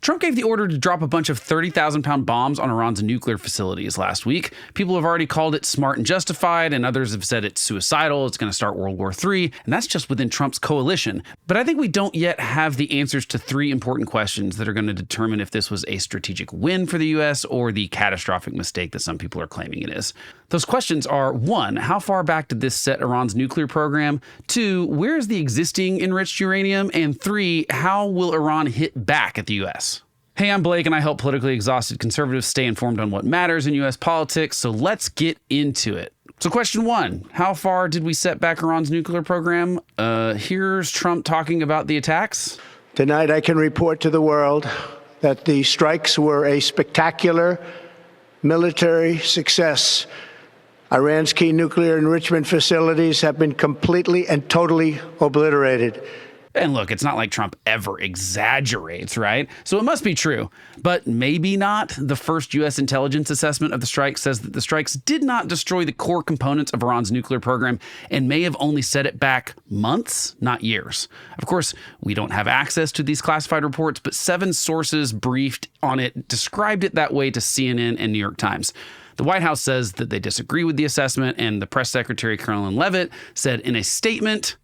Trump gave the order to drop a bunch of 30,000-pound bombs on Iran's nuclear facilities last week. People have already called it smart and justified, and others have said it's suicidal, it's going to start World War III, and that's just within Trump's coalition. But I think we don't yet have the answers to three important questions that are going to determine if this was a strategic win for the U.S. or the catastrophic mistake that some people are claiming it is. Those questions are, 1, how far back did this set Iran's nuclear program? 2, where is the existing enriched uranium? And 3, how will Iran hit back at the U.S.? Hey, I'm Blake, and I help politically exhausted conservatives stay informed on what matters in U.S. politics, so let's get into it. So question 1, how far did we set back Iran's nuclear program? Here's Trump talking about the attacks. Tonight I can report to the world that the strikes were a spectacular military success. Iran's key nuclear enrichment facilities have been completely and totally obliterated. And look, it's not like Trump ever exaggerates, right? So it must be true, but maybe not. The first U.S. intelligence assessment of the strike says that the strikes did not destroy the core components of Iran's nuclear program and may have only set it back months, not years. Of course, we don't have access to these classified reports, but 7 sources briefed on it described it that way to CNN and New York Times. The White House says that they disagree with the assessment, and the press secretary, Caroline Leavitt, said in a statement,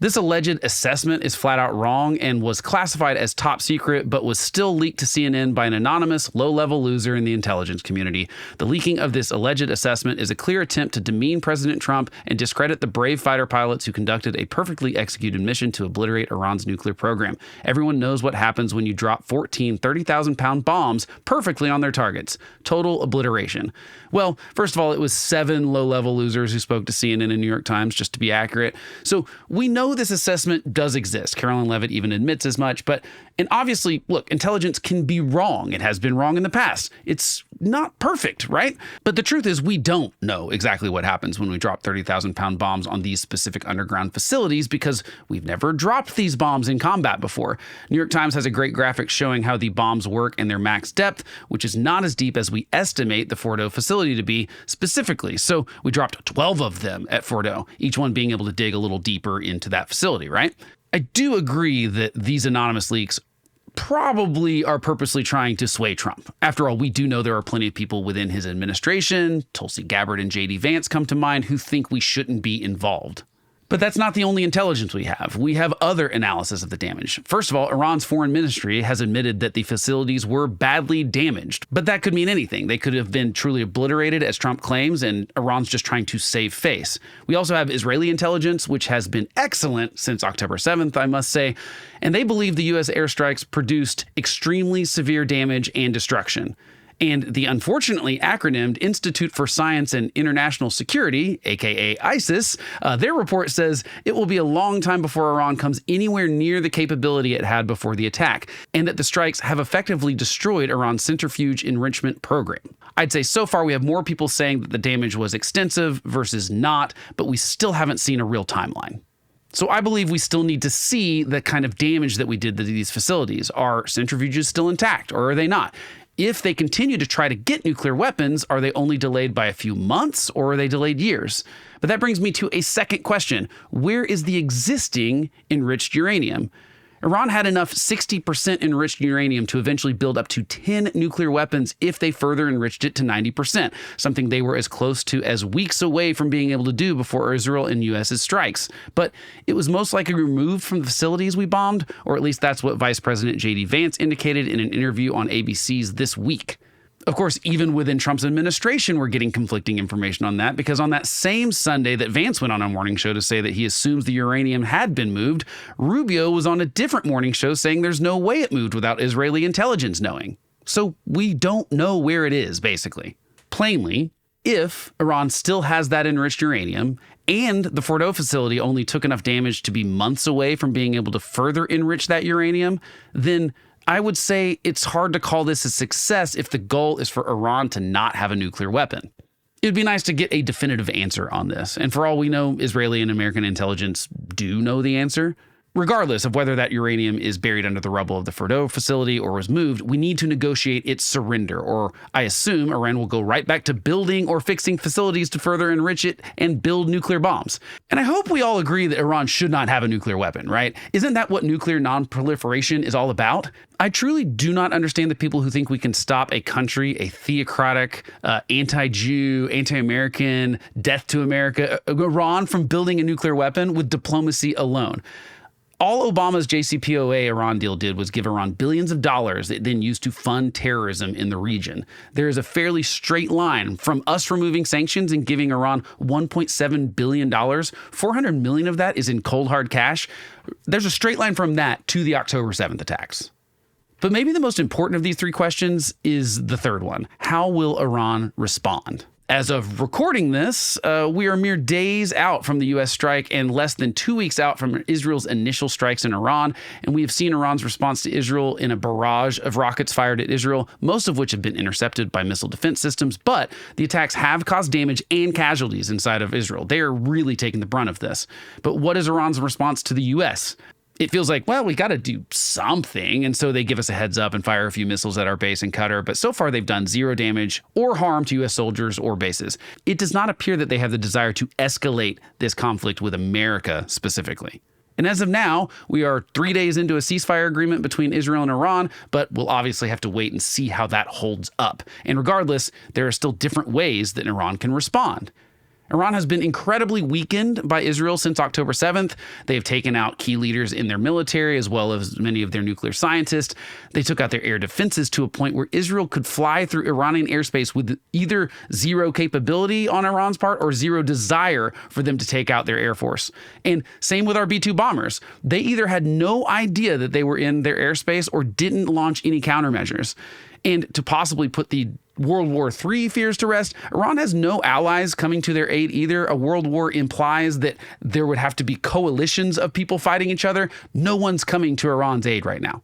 this alleged assessment is flat out wrong and was classified as top secret, but was still leaked to CNN by an anonymous, low-level loser in the intelligence community. The leaking of this alleged assessment is a clear attempt to demean President Trump and discredit the brave fighter pilots who conducted a perfectly executed mission to obliterate Iran's nuclear program. Everyone knows what happens when you drop 14 30,000-pound bombs perfectly on their targets. Total obliteration. Well, first of all, it was 7 low-level losers who spoke to CNN and New York Times, just to be accurate. So we know this assessment does exist. Caroline Leavitt even admits as much. And obviously, look, intelligence can be wrong. It has been wrong in the past. It's not perfect, right? But the truth is we don't know exactly what happens when we drop 30,000-pound bombs on these specific underground facilities because we've never dropped these bombs in combat before. New York Times has a great graphic showing how the bombs work and their max depth, which is not as deep as we estimate the Fordow facility to be specifically. So we dropped 12 of them at Fordow, each one being able to dig a little deeper into that facility, right? I do agree that these anonymous leaks probably are purposely trying to sway Trump. After all, we do know there are plenty of people within his administration, Tulsi Gabbard and J.D. Vance come to mind, who think we shouldn't be involved. But that's not the only intelligence we have. We have other analysis of the damage. First of all, Iran's foreign ministry has admitted that the facilities were badly damaged. But that could mean anything. They could have been truly obliterated, as Trump claims, and Iran's just trying to save face. We also have Israeli intelligence, which has been excellent since October 7th, I must say. And they believe the U.S. airstrikes produced extremely severe damage and destruction. And the unfortunately acronymed Institute for Science and International Security, aka ISIS, their report says it will be a long time before Iran comes anywhere near the capability it had before the attack, and that the strikes have effectively destroyed Iran's centrifuge enrichment program. I'd say so far we have more people saying that the damage was extensive versus not, but we still haven't seen a real timeline. So I believe we still need to see the kind of damage that we did to these facilities. Are centrifuges still intact, or are they not? If they continue to try to get nuclear weapons, are they only delayed by a few months or are they delayed years? But that brings me to a second question. Where is the existing enriched uranium? Iran had enough 60% enriched uranium to eventually build up to 10 nuclear weapons if they further enriched it to 90%, something they were as close to as weeks away from being able to do before Israel and U.S.'s strikes. But it was most likely removed from the facilities we bombed, or at least that's what Vice President J.D. Vance indicated in an interview on ABC's This Week. Of course, even within Trump's administration, we're getting conflicting information on that, because on that same Sunday that Vance went on a morning show to say that he assumes the uranium had been moved, Rubio was on a different morning show saying there's no way it moved without Israeli intelligence knowing. So we don't know where it is, basically. Plainly, if Iran still has that enriched uranium and the Fordow facility only took enough damage to be months away from being able to further enrich that uranium, then I would say it's hard to call this a success if the goal is for Iran to not have a nuclear weapon. It'd be nice to get a definitive answer on this. And for all we know, Israeli and American intelligence do know the answer. Regardless of whether that uranium is buried under the rubble of the Fordow facility or was moved, we need to negotiate its surrender, or I assume Iran will go right back to building or fixing facilities to further enrich it and build nuclear bombs. And I hope we all agree that Iran should not have a nuclear weapon, right? Isn't that what nuclear non-proliferation is all about? I truly do not understand the people who think we can stop a country, a theocratic, anti-Jew, anti-American, death to America, Iran from building a nuclear weapon with diplomacy alone. All Obama's JCPOA Iran deal did was give Iran billions of dollars it then used to fund terrorism in the region. There is a fairly straight line from us removing sanctions and giving Iran $1.7 billion. $400 million of that is in cold hard cash. There's a straight line from that to the October 7th attacks. But maybe the most important of these three questions is the third one. How will Iran respond? As of recording this, we are mere days out from the U.S. strike and less than 2 weeks out from Israel's initial strikes in Iran. And we have seen Iran's response to Israel in a barrage of rockets fired at Israel, most of which have been intercepted by missile defense systems. But the attacks have caused damage and casualties inside of Israel. They are really taking the brunt of this. But what is Iran's response to the U.S.? It feels like, well, we got to do something. And so they give us a heads up and fire a few missiles at our base in Qatar. But so far, they've done zero damage or harm to U.S. soldiers or bases. It does not appear that they have the desire to escalate this conflict with America specifically. And as of now, we are 3 days into a ceasefire agreement between Israel and Iran, but we'll obviously have to wait and see how that holds up. And regardless, there are still different ways that Iran can respond. Iran has been incredibly weakened by Israel since October 7th. They have taken out key leaders in their military as well as many of their nuclear scientists. They took out their air defenses to a point where Israel could fly through Iranian airspace with either zero capability on Iran's part or zero desire for them to take out their air force. And same with our B-2 bombers. They either had no idea that they were in their airspace or didn't launch any countermeasures. And to possibly put the World War III fears to rest, Iran has no allies coming to their aid either. A world war implies that there would have to be coalitions of people fighting each other. No one's coming to Iran's aid right now.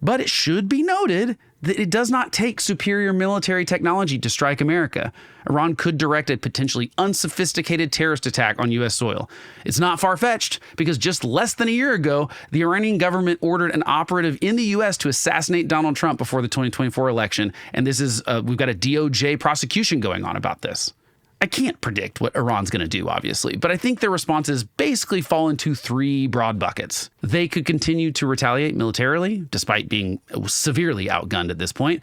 But it should be noted that it does not take superior military technology to strike America. Iran could direct a potentially unsophisticated terrorist attack on U.S. soil. It's not far-fetched because just less than a year ago, the Iranian government ordered an operative in the U.S. to assassinate Donald Trump before the 2024 election. And this is, we've got a DOJ prosecution going on about this. I can't predict what Iran's going to do, obviously, but I think their responses basically fall into three broad buckets. They could continue to retaliate militarily, despite being severely outgunned at this point.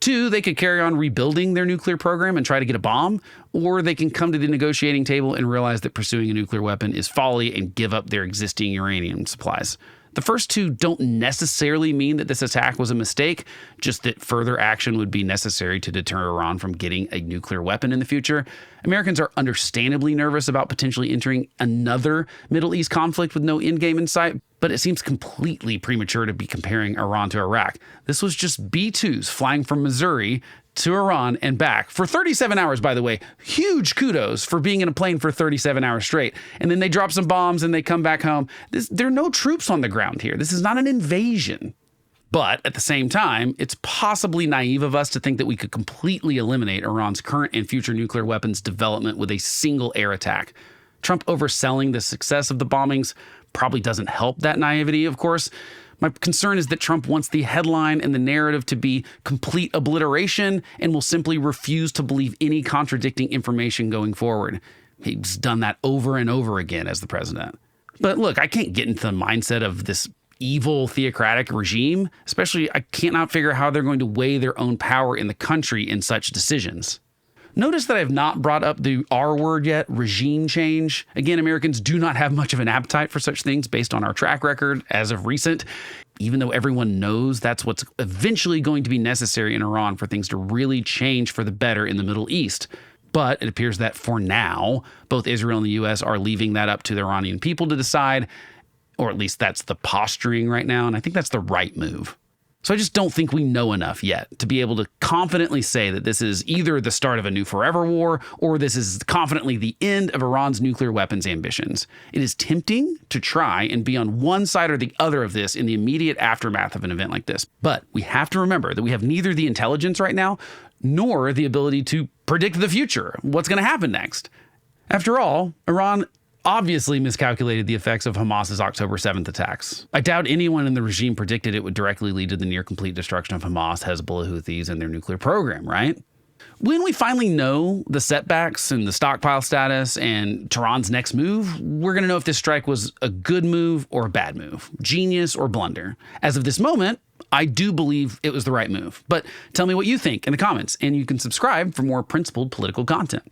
2, they could carry on rebuilding their nuclear program and try to get a bomb, or they can come to the negotiating table and realize that pursuing a nuclear weapon is folly and give up their existing uranium supplies. The first two don't necessarily mean that this attack was a mistake, just that further action would be necessary to deter Iran from getting a nuclear weapon in the future. Americans are understandably nervous about potentially entering another Middle East conflict with no endgame in sight, but it seems completely premature to be comparing Iran to Iraq. This was just B-2s flying from Missouri to Iran and back for 37 hours, by the way. Huge kudos for being in a plane for 37 hours straight. And then they drop some bombs and they come back home. There are no troops on the ground here. This is not an invasion. But at the same time, it's possibly naive of us to think that we could completely eliminate Iran's current and future nuclear weapons development with a single air attack. Trump overselling the success of the bombings probably doesn't help that naivety, of course. My concern is that Trump wants the headline and the narrative to be complete obliteration and will simply refuse to believe any contradicting information going forward. He's done that over and over again as the president. But look, I can't get into the mindset of this evil theocratic regime, especially I cannot figure out how they're going to weigh their own power in the country in such decisions. Notice that I have not brought up the R word yet, regime change. Again, Americans do not have much of an appetite for such things based on our track record as of recent, even though everyone knows that's what's eventually going to be necessary in Iran for things to really change for the better in the Middle East. But it appears that for now, both Israel and the U.S. are leaving that up to the Iranian people to decide, or at least that's the posturing right now, and I think that's the right move. So I just don't think we know enough yet to be able to confidently say that this is either the start of a new forever war or this is confidently the end of Iran's nuclear weapons ambitions. It is tempting to try and be on one side or the other of this in the immediate aftermath of an event like this. But we have to remember that we have neither the intelligence right now nor the ability to predict the future, what's going to happen next. After all, Iran obviously miscalculated the effects of Hamas's October 7th attacks. I doubt anyone in the regime predicted it would directly lead to the near complete destruction of Hamas, Hezbollah, Houthis, and their nuclear program, right? When we finally know the setbacks and the stockpile status and Tehran's next move, we're going to know if this strike was a good move or a bad move, genius or blunder. As of this moment, I do believe it was the right move. But tell me what you think in the comments, and you can subscribe for more principled political content.